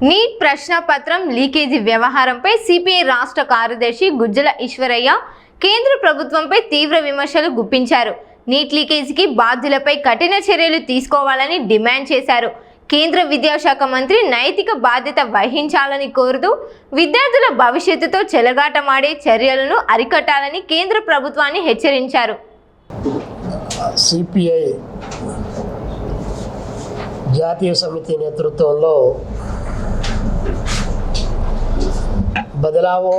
Neat ప్రశ్నపత్రం leakage వ్యవహారంపై CPI రాష్ట్ర కార్యదర్శి గుజ్జల ఈశ్వరయ్య కేంద్ర ప్రభుత్వంపై తీవ్ర విమర్శలు గుప్పించారు. నీట్ లీకేజీకి బాధ్యులపై కఠిన చర్యలు తీసుకోవాలని డిమాండ్ చేశారు. కేంద్ర విద్యాశాఖ మంత్రి నైతిక బాధ్యత వహించాలని కోరుతూ విద్యార్థుల భవిష్యత్తుతో చెలగాటమాడే చర్యలను అరికట్టాలని కేంద్ర ప్రభుత్వాన్ని హెచ్చరించారు. సిపిఐ జాతీయ సమితి నేతృత్వంలో బదలావో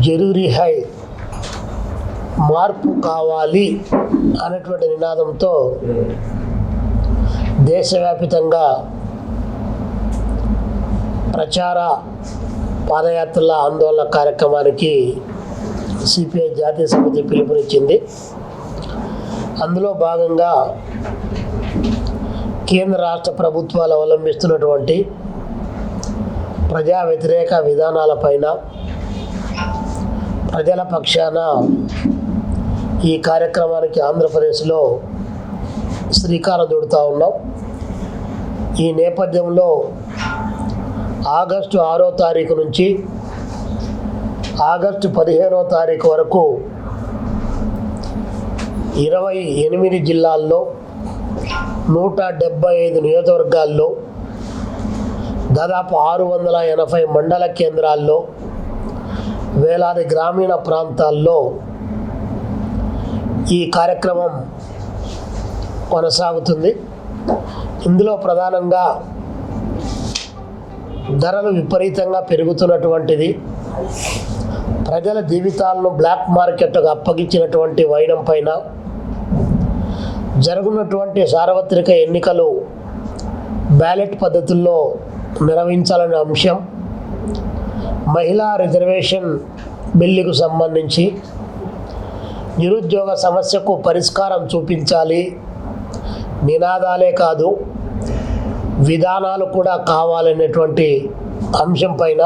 జరూరీ హై, మార్పు కావాలి అనేటువంటి నినాదంతో దేశవ్యాప్తంగా ప్రచార పాదయాత్రల ఆందోళన కార్యక్రమానికి సిపిఐ జాతీయ సమితి పిలుపునిచ్చింది. అందులో భాగంగా కేంద్ర రాష్ట్ర ప్రభుత్వాలు అవలంబిస్తున్నటువంటి ప్రజా వ్యతిరేక విధానాలపైన ప్రజల పక్షాన ఈ కార్యక్రమానికి ఆంధ్రప్రదేశ్లో శ్రీకారం చుడుతూ ఉన్నాం. ఈ నేపథ్యంలో ఆగస్టు 6వ తారీఖు నుంచి ఆగస్టు 15వ తారీఖు వరకు 28 జిల్లాల్లో 175 నియోజకవర్గాల్లో దాదాపు 680 మండల కేంద్రాల్లో వేలాది గ్రామీణ ప్రాంతాల్లో ఈ కార్యక్రమం కొనసాగుతుంది. ఇందులో ప్రధానంగా ధరలు విపరీతంగా పెరుగుతున్నటువంటిది, ప్రజల జీవితాలను బ్లాక్ మార్కెట్కు అప్పగించినటువంటి వైనం పైన, జరుగుతున్నటువంటి సార్వత్రిక ఎన్నికలు బ్యాలెట్ పద్ధతుల్లో నిర్వహించాలనే అంశం, మహిళా రిజర్వేషన్ బిల్లుకు సంబంధించి నిరుద్యోగ సమస్యకు పరిష్కారం చూపించాలి, నినాదాలే కాదు విధానాలు కూడా కావాలనేటువంటి అంశం పైన,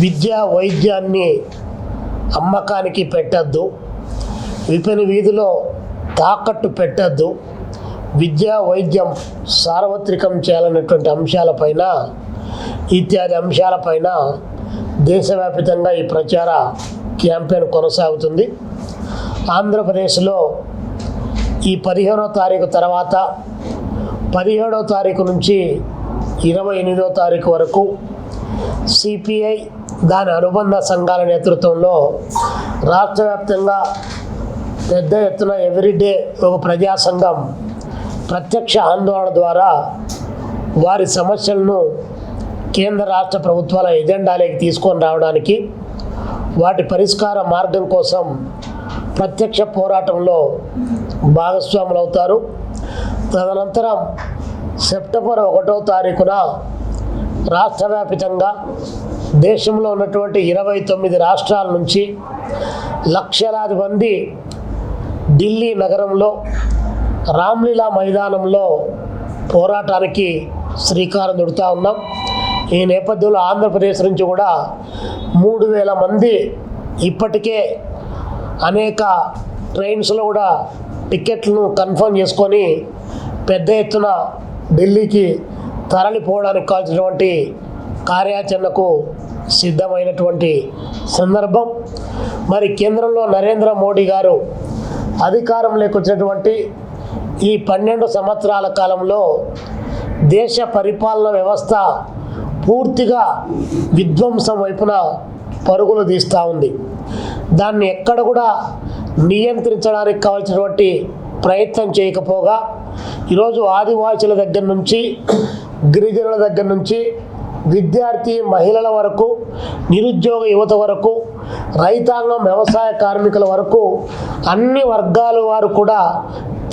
విద్యా వైద్యాన్ని అమ్మకానికి పెట్టద్దు, విపిన వీధిలో తాకట్టు పెట్టద్దు, విద్యా వైద్యం సార్వత్రికం చేయాలనేటువంటి అంశాలపైన ఇత్యాది అంశాలపైన దేశవ్యాప్తంగా ఈ ప్రచార క్యాంపెయిన్ కొనసాగుతుంది. ఆంధ్రప్రదేశ్లో ఈ 15వ తారీఖు తర్వాత 17వ తారీఖు నుంచి 28వ తారీఖు వరకు సిపిఐ దాని అనుబంధ సంఘాల నేతృత్వంలో రాష్ట్ర వ్యాప్తంగా పెద్ద ఎత్తున ఎవ్రీడే ఒక ప్రజా సంఘం ప్రత్యక్ష ఆందోళన ద్వారా వారి సమస్యలను కేంద్ర రాష్ట్ర ప్రభుత్వాల ఎజెండాలోకి తీసుకొని రావడానికి, వాటి పరిష్కార మార్గం కోసం ప్రత్యక్ష పోరాటంలో భాగస్వాములు అవుతారు. తదనంతరం సెప్టెంబర్ 1వ తారీఖున రాష్ట్ర వ్యాప్తంగా దేశంలో ఉన్నటువంటి 29 రాష్ట్రాల నుంచి లక్షలాది మంది ఢిల్లీ నగరంలో రామ్లీలా మైదానంలో పోరాటానికి శ్రీకారం చుడుతూ ఉన్నాం. ఈ నేపథ్యంలో ఆంధ్రప్రదేశ్ నుంచి కూడా 3000 మంది ఇప్పటికే అనేక ట్రైన్స్లో కూడా టికెట్లను కన్ఫర్మ్ చేసుకొని పెద్ద ఎత్తున ఢిల్లీకి తరలిపోవడానికి కావాల్సినటువంటి కార్యాచరణకు సిద్ధమైనటువంటి సందర్భం. మరి కేంద్రంలో నరేంద్ర మోడీ గారు అధికారంలోకి వచ్చినటువంటి ఈ 12 సంవత్సరాల కాలంలో దేశ పరిపాలన వ్యవస్థ పూర్తిగా విధ్వంసం వైపున పరుగులు తీస్తూ ఉంది. దాన్ని ఎక్కడ కూడా నియంత్రించడానికి కావాల్సినటువంటి ప్రయత్నం చేయకపోగా ఈరోజు ఆదివాసుల దగ్గర నుంచి, గిరిజనుల దగ్గర నుంచి, విద్యార్థి మహిళల వరకు, నిరుద్యోగ యువత వరకు, రైతాంగం వ్యవసాయ కార్మికుల వరకు అన్ని వర్గాల వారు కూడా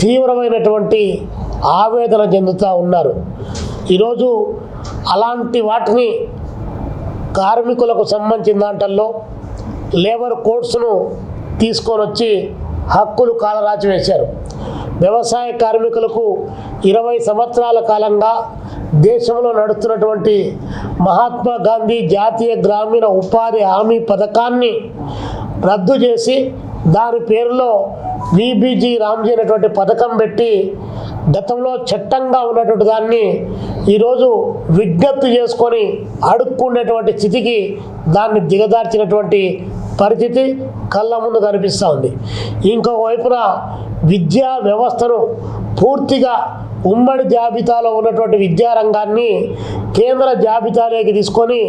తీవ్రమైనటువంటి ఆవేదన చెందుతూ ఉన్నారు. ఈరోజు అలాంటి వాటిని కార్మికులకు సంబంధించిన దాంట్లో లేబర్ కోడ్స్ను తీసుకొని వచ్చి హక్కులు కాలరాచి వేశారు. వ్యవసాయ కార్మికులకు 20 సంవత్సరాల కాలంగా దేశంలో నడుస్తున్నటువంటి మహాత్మా గాంధీ జాతీయ గ్రామీణ ఉపాధి హామీ పథకాన్ని రద్దు చేసి దాని పేరులో విబిజి రామ్జీ అనేటువంటి పథకం పెట్టి గతంలో చట్టంగా ఉన్నటువంటి దాన్ని ఈరోజు విజ్ఞప్తి చేసుకొని అడుక్కునేటువంటి స్థితికి దాన్ని దిగదార్చినటువంటి పరిస్థితి కళ్ళ ముందు కనిపిస్తూ ఉంది. ఇంకొక వైపున విద్యా వ్యవస్థను పూర్తిగా ఉమ్మడి జాబితాలో ఉన్నటువంటి విద్యారంగాన్ని కేంద్ర జాబితాలోకి తీసుకొని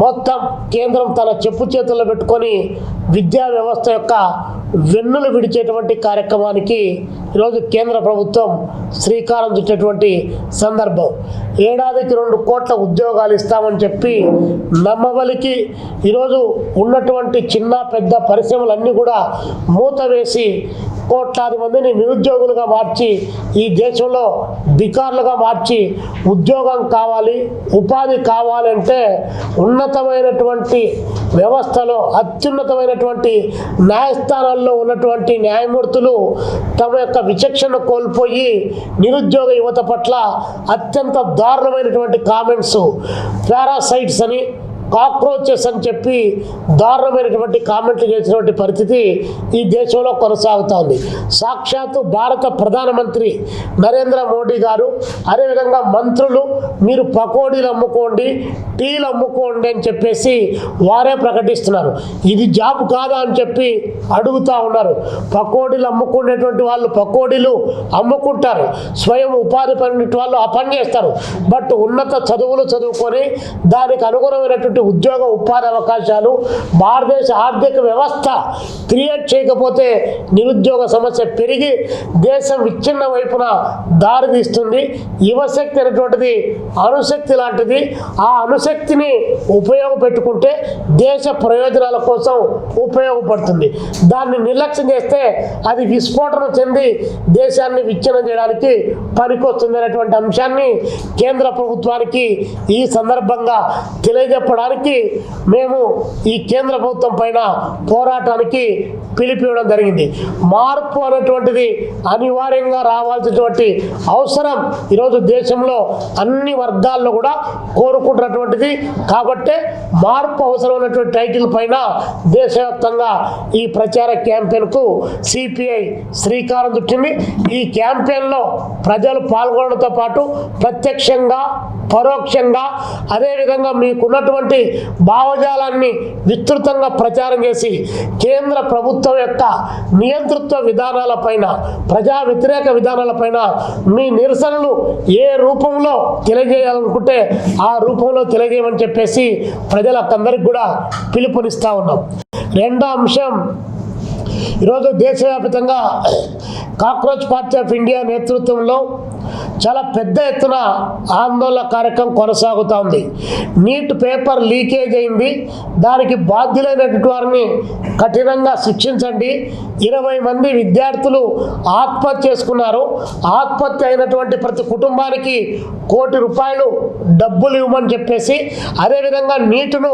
మొత్తం కేంద్రం తన చెప్పు చేతుల్లో పెట్టుకొని విద్యా వ్యవస్థ యొక్క వెన్నులు విడిచేటువంటి కార్యక్రమానికి ఈరోజు కేంద్ర ప్రభుత్వం శ్రీకారం చుట్టేటువంటి సందర్భం. ఏడాదికి 2 కోట్ల ఉద్యోగాలు ఇస్తామని చెప్పి నమ్మబలికి ఈరోజు ఉన్నటువంటి చిన్న పెద్ద పరిశ్రమలన్నీ కూడా మూత వేసి కోట్లాది మందిని నిరుద్యోగులుగా మార్చి ఈ దేశంలో బికార్లుగా మార్చి ఉద్యోగం కావాలి, ఉపాధి కావాలంటే ఉన్నతమైనటువంటి వ్యవస్థలో అత్యున్నతమైనటువంటి న్యాయస్థానాల్లో ఉన్నటువంటి న్యాయమూర్తులు తమ యొక్క విచక్షణ కోల్పోయి నిరుద్యోగ యువత పట్ల అత్యంత దారుణమైనటువంటి కామెంట్స్, పారాసైట్స్ అని, కాక్రోచెస్ అని చెప్పి దారుణమైనటువంటి కామెంట్లు చేసినటువంటి పరిస్థితి ఈ దేశంలో కొనసాగుతోంది. సాక్షాత్తు భారత ప్రధానమంత్రి నరేంద్ర మోడీ గారు, అదేవిధంగా మంత్రులు మీరు పకోడీలు అమ్ముకోండి, టీలు అమ్ముకోండి అని చెప్పేసి వారే ప్రకటిస్తున్నారు. ఇది జాబ్ కాదా అని చెప్పి అడుగుతూ ఉన్నారు. పకోడీలు అమ్ముకునేటువంటి వాళ్ళు పకోడీలు అమ్ముకుంటారు, స్వయం ఉపాధి పని వాళ్ళు ఆ పని చేస్తారు. బట్ ఉన్నత చదువులు చదువుకొని దానికి అనుగుణమైనటువంటి ఉద్యోగ ఉపాధి అవకాశాలు భారతదేశ ఆర్థిక వ్యవస్థ క్రియేట్ చేయకపోతే నిరుద్యోగ సమస్య పెరిగి దేశం విచ్ఛిన్న వైపున దారితీస్తుంది. యువశక్తి అనేటువంటిది అణుశక్తి లాంటిది. ఆ అణుశక్తిని ఉపయోగపెట్టుకుంటే దేశ ప్రయోజనాల కోసం ఉపయోగపడుతుంది. దాన్ని నిర్లక్ష్యం చేస్తే అది విస్ఫోటనం చెంది దేశాన్ని విచ్ఛిన్నం చేయడానికి పనికొస్తుంది అనేటువంటి అంశాన్ని కేంద్ర ప్రభుత్వానికి ఈ సందర్భంగా తెలియజెప్పడానికి మేము ఈ కేంద్ర ప్రభుత్వం పైన పోరాటానికి పిలిపివ్వడం జరిగింది. మార్పు అనేటువంటిది అనివార్యంగా రావాల్సినటువంటి అవసరం ఈరోజు దేశంలో అన్ని వర్గాల్లో కూడా కోరుకుంటున్నటువంటిది. కాబట్టే మార్పు అవసరమైనటువంటి టైటిల్ పైన దేశవ్యాప్తంగా ఈ ప్రచార క్యాంపెయిన్కు సిపిఐ శ్రీకారం చుట్టింది. ఈ క్యాంపెయిన్లో ప్రజలు పాల్గొనడంతో పాటు ప్రత్యక్షంగా పరోక్షంగా అదేవిధంగా మీకున్నటువంటి భావజాలాన్ని విస్తృతంగా ప్రచారం చేసి కేంద్ర ప్రభుత్వం యొక్క నియంతృత్వ విధానాలపైన, ప్రజా వ్యతిరేక విధానాలపైన మీ నిరసనలు ఏ రూపంలో తెలియజేయాలనుకుంటే ఆ రూపంలో తెలియజేయమని చెప్పేసి ప్రజలకందరికి కూడా పిలుపునిస్తూ ఉన్నాం. రెండో అంశం, ఈరోజు దేశవ్యాప్తంగా కాక్రోచ్ పార్టీ ఆఫ్ ఇండియా నేతృత్వంలో చాలా పెద్ద ఎత్తున ఆందోళన కార్యక్రమం కొనసాగుతూ ఉంది. నీట్ పేపర్ లీకేజ్ అయింది, దానికి బాధ్యులైనటువంటి వారిని కఠినంగా శిక్షించండి. 20 మంది విద్యార్థులు ఆత్మహత్య చేసుకున్నారు. ఆత్మహత్య అయినటువంటి ప్రతి కుటుంబానికి ₹1 కోటి డబ్బులు ఇవ్వమని చెప్పేసి, అదేవిధంగా నీటును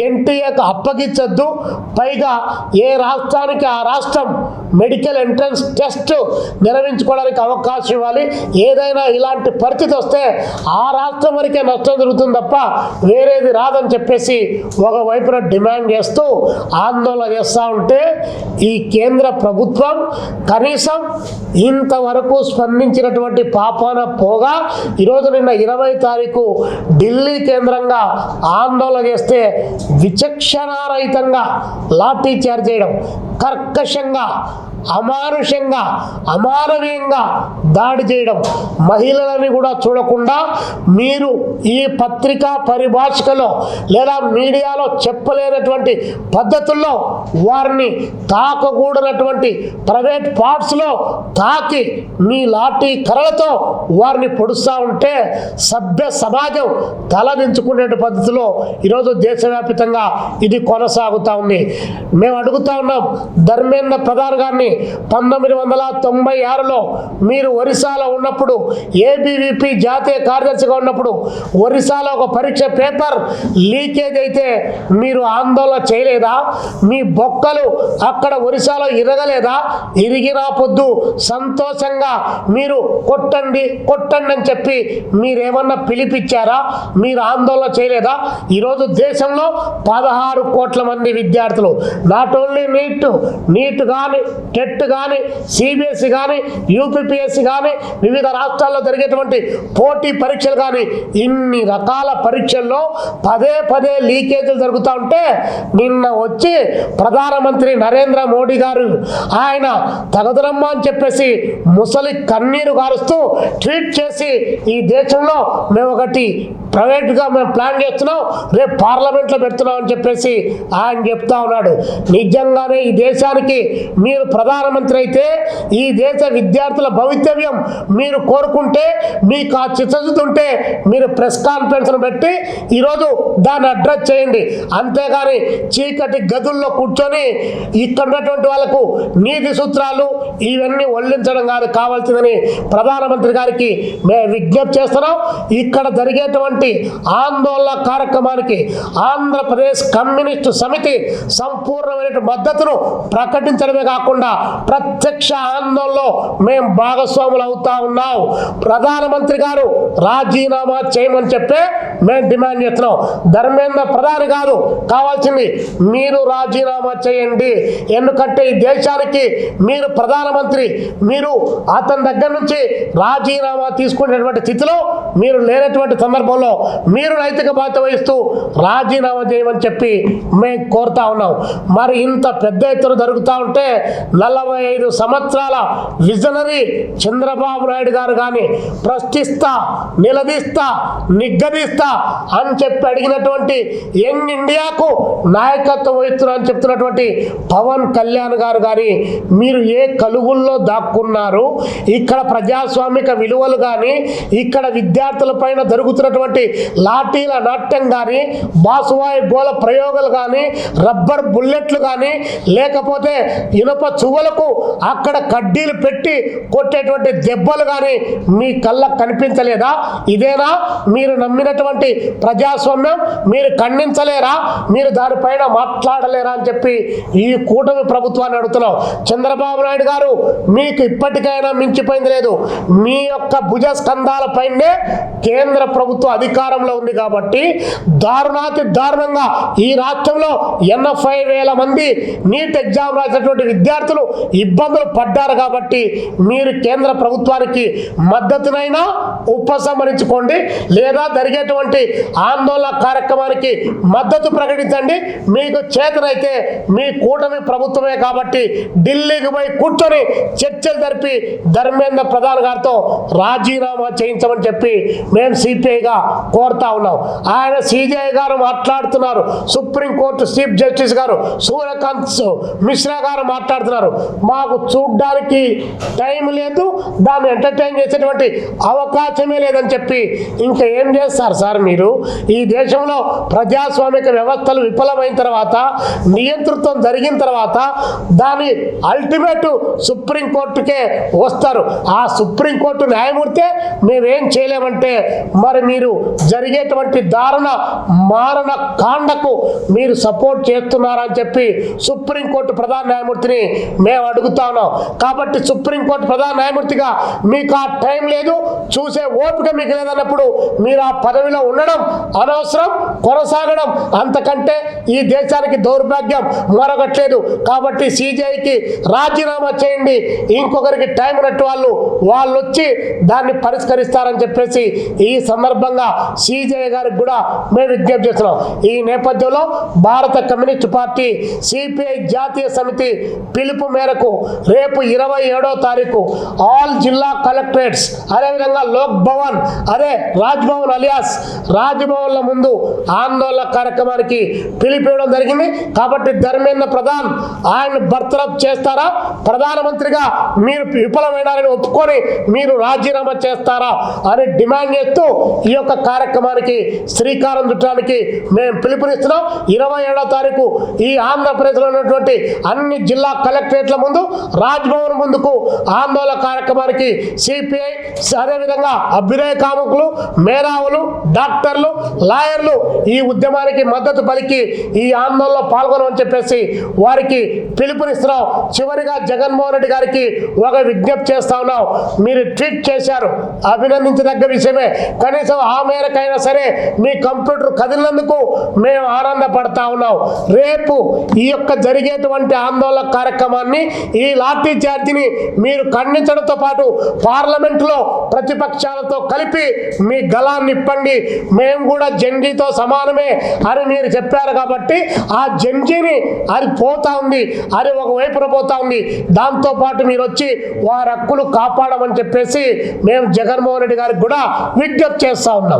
ఎన్టీఏకు అప్పగించద్దు, పైగా ఏ రాష్ట్రానికి ఆ రాష్ట్రం మెడికల్ ఎంట్రన్స్ టెస్ట్ నిర్వహించుకోవడానికి అవకాశం ఇవ్వాలి. ఏదైనా ఇలాంటి పరిస్థితి వస్తే ఆ రాష్ట్రం వరకే నష్టం జరుగుతుంది తప్ప వేరేది రాదని చెప్పేసి ఒకవైపున డిమాండ్ చేస్తూ ఆందోళన చేస్తూ ఉంటే ఈ కేంద్ర ప్రభుత్వం కనీసం ఇంతవరకు స్పందించినటువంటి పాపాన పోగా ఈరోజు నిన్న 20వ తారీఖు ఢిల్లీ కేంద్రంగా ఆందోళన చేస్తే విచక్షణారహితంగా లాఠీ చార్జ్ చేయడం, కర్కశంగా అమానుషంగా అమానవీయంగా దాడి చేయడం, మహిళలని కూడా చూడకుండా మీరు ఈ పత్రికా పరిభాషలో లేదా మీడియాలో చెప్పలేనటువంటి పద్ధతుల్లో వారిని తాకకూడనటువంటి ప్రైవేట్ పార్ట్స్లో తాకి మీ లాఠీ కర్రలతో వారిని పొడుస్తూ ఉంటే సభ్య సమాజం తలదించుకునే పద్ధతిలో ఈరోజు దేశవ్యాప్తంగా ఇది కొనసాగుతూ ఉంది. మేము అడుగుతా ఉన్నాం, ధర్మేంద్ర ప్రధాన్ గారిని 1996లో మీరు ఒరిస్సాలో ఉన్నప్పుడు, ఏబీవీపీ జాతీయ కార్యదర్శిగా ఉన్నప్పుడు ఒరిస్సాలో ఒక పరీక్ష పేపర్ లీకేజ్ అయితే మీరు ఆందోళన చేయలేదా? మీ బొక్కలు అక్కడ ఒరిస్సాలో ఇరగలేదా? ఇరిగినా పొద్దు సంతోషంగా మీరు కొట్టండి కొట్టండి అని చెప్పి మీరేమన్నా పిలిపించారా? మీరు ఆందోళన చేయలేదా? ఈరోజు దేశంలో 16 కోట్ల మంది విద్యార్థులు నాట్ ఓన్లీ నీట్ కానీ టెట్ కానీ, సిబిఎస్ఈ కానీ, యూపీపీఎస్సీ కానీ, వివిధ రాష్ట్రాల్లో జరిగేటువంటి పోటీ పరీక్షలు కానీ, ఇన్ని రకాల పరీక్షల్లో పదే పదే లీకేజీలు జరుగుతూ ఉంటే నిన్న వచ్చి ప్రధానమంత్రి నరేంద్ర మోడీ గారు ఆయన తగదురమ్మ అని చెప్పేసి ముసలి కన్నీరు గారుస్తూ ట్వీట్ చేసి ఈ దేశంలో మేము ఒకటి ప్రైవేట్గా మేము ప్లాన్ చేస్తున్నాం, రేపు పార్లమెంట్లో పెడుతున్నాం అని చెప్పేసి ఆయన చెప్తా ఉన్నాడు. నిజంగానే ఈ దేశానికి మీరు ప్రధానమంత్రి అయితే, ఈ దేశ విద్యార్థుల భవితవ్యం మీరు కోరుకుంటే, మీకు ఆ చిత్తశుద్ధి ఉంటే మీరు ప్రెస్ కాన్ఫరెన్స్ పెట్టి ఈరోజు దాన్ని అడ్రస్ చేయండి. అంతేగాని చీకటి గదుల్లో కూర్చొని ఇక్కడ ఉన్నటువంటి వాళ్ళకు నీతి సూత్రాలు ఇవన్నీ వల్లించడం కాదు కావాల్సిందని ప్రధానమంత్రి గారికి మేము విజ్ఞప్తి చేస్తున్నాం. ఇక్కడ జరిగేటువంటి ఆందోళన కార్యక్రమానికి ఆంధ్రప్రదేశ్ కమ్యూనిస్టు సమితి సంపూర్ణమైన మద్దతును ప్రకటించడమే కాకుండా ప్రత్యక్ష ఆందోళనలో మేము భాగస్వాములు అవుతా ఉన్నాం. ప్రధానమంత్రి గారు రాజీనామా చేయమని చెప్పే మేము డిమాండ్ చేస్తున్నాం. ధర్మేంద్ర ప్రధాని కాదు కావాల్సింది, మీరు రాజీనామా చేయండి. ఎందుకంటే ఈ దేశానికి మీరు ప్రధానమంత్రి, మీరు అతని దగ్గర నుంచి రాజీనామా తీసుకునేటువంటి స్థితిలో మీరు లేనటువంటి సందర్భంలో మీరు నైతిక బాధ్యత వహిస్తూ రాజీనామా చేయమని చెప్పి మేము కోరుతా ఉన్నాం. మరి ఇంత పెద్ద ఎత్తున జరుగుతూ ఉంటే 45 సంవత్సరాల విజనరీ చంద్రబాబు నాయుడు గారు కానీ ప్రశ్నిస్తా, నిలదీస్తా, నిగ్గదీస్తా అని చెప్పి అడిగినటువంటి యంగ్ ఇండియాకు నాయకత్వం వహిస్తున్నా అని చెప్తున్నటువంటి పవన్ కళ్యాణ్ గారు కానీ మీరు ఏ కలుగుల్లో దాక్కున్నారు? ఇక్కడ ప్రజాస్వామిక విలువలు కానీ, ఇక్కడ విద్యార్థుల పైన జరుగుతున్నటువంటి లాఠీల నాట్యం కానీ, బాసువాయి గోల ప్రయోగాలు కానీ, రబ్బర్ బుల్లెట్లు కానీ, లేకపోతే ఇనుప చువ్వలకు అక్కడ కడ్డీలు పెట్టి కొట్టేటువంటి దెబ్బలు కానీ మీ కళ్ళకు కనిపించలేదా? ఇదేనా మీరు నమ్మినటువంటి ప్రజాస్వామ్యం? మీరు ఖండించలేరా? మీరు దానిపైన మాట్లాడలేరా అని చెప్పి ఈ కూటమి ప్రభుత్వాన్ని అడుగుతున్నాం. చంద్రబాబు నాయుడు గారు మీకు ఇప్పటికైనా మించిపోయింది లేదు. మీ యొక్క భుజస్కంధాలపైనే కేంద్ర ప్రభుత్వం అధికారంలో ఉంది కాబట్టి దారుణాతి దారుణంగా ఈ రాష్ట్రంలో 80,000 మంది నీట్ ఎగ్జామ్ రాసినటువంటి విద్యార్థులు ఇబ్బందులు పడ్డారు కాబట్టి మీరు కేంద్ర ప్రభుత్వానికి మద్దతునైనా ఉపసంహరించుకోండి, లేదా జరిగేటువంటి ఆందోళన కార్యక్రమానికి మద్దతు ప్రకటించండి. మీకు చేతనైతే మీ కూటమి ప్రభుత్వమే కాబట్టి ఢిల్లీకి పోయి కూర్చొని చర్చలు జరిపి ధర్మేంద్ర ప్రధాన్ గారితో రాజీనామా చేయించమని చెప్పి మేము సిపిఐగా కోరుతా ఉన్నాం. ఆయన సిజేఐ గారు మాట్లాడుతున్నారు, సుప్రీంకోర్టు చీఫ్ జస్టిస్ గారు సూర్యకాంత్ మిశ్రా గారు మాట్లాడుతున్నారు. మాకు చూడ్డానికి టైం లేదు, దాన్ని ఎంటర్టైన్ చేసేటువంటి అవకాశమే లేదని చెప్పి ఇంకా ఏం చేస్తారు సార్ మీరు? ఈ దేశంలో ప్రజాస్వామిక వ్యవస్థలు విఫలమైన తర్వాత, నియంతృత్వం జరిగిన తర్వాత దాని అల్టిమేట్ సుప్రీంకోర్టుకే వస్తారు. ఆ సుప్రీంకోర్టు న్యాయమూర్తే మేమేం చేయలేమంటే మరి మీరు జరిగేటువంటి దారుణ మారణ కాండకు మీరు సపోర్ట్ చేస్తున్నారని చెప్పి సుప్రీంకోర్టు ప్రధాన న్యాయమూర్తిని మేము అడుగుతా ఉన్నాం. కాబట్టి సుప్రీంకోర్టు ప్రధాన న్యాయమూర్తిగా మీకు ఆ టైం లేదు, చూసే ఓపిక మీకు లేదన్నప్పుడు మీరు ఆ పదవిలో ఉండడం అనవసరం, కొనసాగడం అంతకంటే ఈ దేశానికి దౌర్భాగ్యం మరొకట్లేదు. కాబట్టి సిజేఐకి రాజీనామా చేయండి. ఇంకొకరికి టైం ఉన్నట్టు వాళ్ళు వచ్చి దాన్ని పరిష్కరిస్తారని చెప్పేసి ఈ సందర్భంగా సిజేఐ గారికి కూడా మేము విజ్ఞప్తి చేస్తున్నాం. ఈ నేపథ్యంలో భారత కమ్యూనిస్ట్ పార్టీ సిపిఐ జాతీయ సమితి పిలుపు మేరకు రేపు 27వ తారీఖు ఆల్ జిల్లా కలెక్టరేట్స్, అదేవిధంగా లోక్ భవన్, అదే రాజ్ భవన్ అలియాస్ రాజ్భవన్ల ముందు ఆందోళన కార్యక్రమానికి పిలిపివ్వడం జరిగింది. కాబట్టి ధర్మేంద్ర ప్రధాన్ ఆయన బర్తరఫ్ చేస్తారా? ప్రధానమంత్రిగా మీరు విఫలమైనారని ఒప్పుకొని మీరు రాజీనామా చేస్తారా అని డిమాండ్ చేస్తూ ఈ యొక్క కార్యక్రమానికి శ్రీకారం చుట్టడానికి మేము పిలుపునిస్తున్నాం. 27వ తారీఖు ఈ ఆంధ్రప్రదేశ్లో ఉన్నటువంటి అన్ని జిల్లా కలెక్టరేట్ల ముందు, రాజ్భవన్ ముందుకు ఆందోళన కార్యక్రమానికి సిపిఐ, అదేవిధంగా అభ్యుదయ కాముకులు, మేధావులు, డాక్టర్లు, లాయర్లు ఈ ఉద్యమానికి మద్దతు పలికి ఈ ఆందోళనలో పాల్గొనమని చెప్పేసి వారికి పిలుపునిస్తున్నాం. చివరిగా జగన్మోహన్ రెడ్డి గారికి ఒక విజ్ఞప్తి చేస్తా ఉన్నాం. మీరు ట్వీట్ చేశారు, అభినందించదగ్గ విషయమే. కనీసం ఆ మేరకైనా సరే మీ కంప్యూటర్ కదిలినందుకు మేము ఆనందపడతా ఉన్నాం. రేపు ఈ యొక్క జరిగేటువంటి ఆందోళన కార్యక్రమాన్ని, ఈ లాఠీ చార్జిని మీరు ఖండించడంతో పాటు పార్లమెంటులో ప్రతిపక్షాలతో కలిపి మీ గళాన్ని ఇప్పండి. మేము కూడా జెంజీతో సమానమే అని మీరు చెప్పారు కాబట్టి ఆ జెంజీని అది పోతా ఉంది, అది ఒకవైపున పోతా ఉంది. దాంతోపాటు మీరు వచ్చి వారి హక్కులు కాపాడమని చెప్పేసి మేము జగన్మోహన్ రెడ్డి గారికి కూడా విజ్ఞప్తి చేస్తా ఉన్నాం.